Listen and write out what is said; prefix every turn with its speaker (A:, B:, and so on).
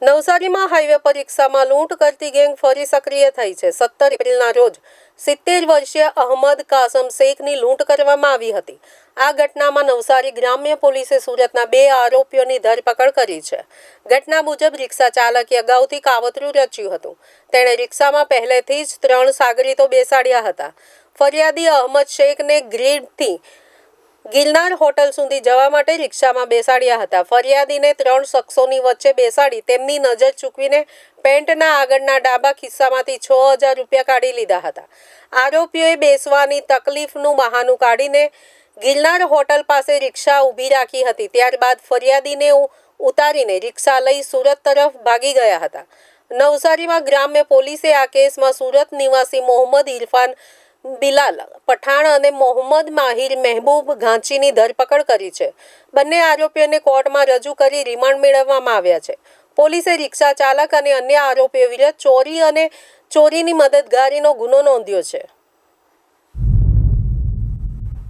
A: નવસારીમાં હાઈવે પર રિક્ષામાં લૂંટ કરતી ગેંગ ફરી સક્રિય થઈ છે। 17 એપ્રિલના રોજ 70 વર્ષીય અહમદ કાસમ શેખની લૂંટ કરવામાં આવી હતી। આ ઘટનામાં નવસારી ગ્રામ્ય પોલીસે સુરતના 2 આરોપીઓની ધરપકડ કરી છે। ઘટના મુજબ રિક્ષા ચાલકે અગાઉથી કાવતરું રચ્યું હતું। તેણે રિક્ષામાં પહેલેથી જ 3 સાગરીતો બેસાડ્યા હતા। ફરિયાદી અહમદ શેખને ગ્રીડથી ગિરનાર હોટલ સુધી જવા માટે રિક્ષામાં બેસાડ્યા હતા। ફરિયાદીને 3 શખ્સોની વચ્ચે બેસાડી તેમની નજર ચૂકવીને પેન્ટના આગળના ડાબા ખિસ્સામાંથી 6000 રૂપિયા કાઢી લીધા હતા। આરોપીઓએ બેસવાની તકલીફનું બહાનું કાઢીને ગિરનાર હોટલ પાસે રિક્ષા ઊભી રાખી હતી। ત્યારબાદ ફરિયાદીને ઉતારીને રિક્ષા લઈ સુરત તરફ ભાગી ગયા હતા। નવસારીમાં ગ્રામ્ય પોલીસે આ કેસમાં સુરત નિવાસી મોહમ્મદ ઇરફાન બિલાલ પઠાણ અને મોહમ્મદ માહિર મહેબૂબ ઘાંચીની ધરપકડ કરી છે। બંને આરોપીઓને કોર્ટમાં રજૂ કરી રિમાન્ડ મેળવવામાં આવ્યા છે। પોલીસે રિક્ષા ચાલક અને અન્ય આરોપીઓ વિરુદ્ધ ચોરી અને ચોરીની મદદગારીનો ગુનો નોંધ્યો છે।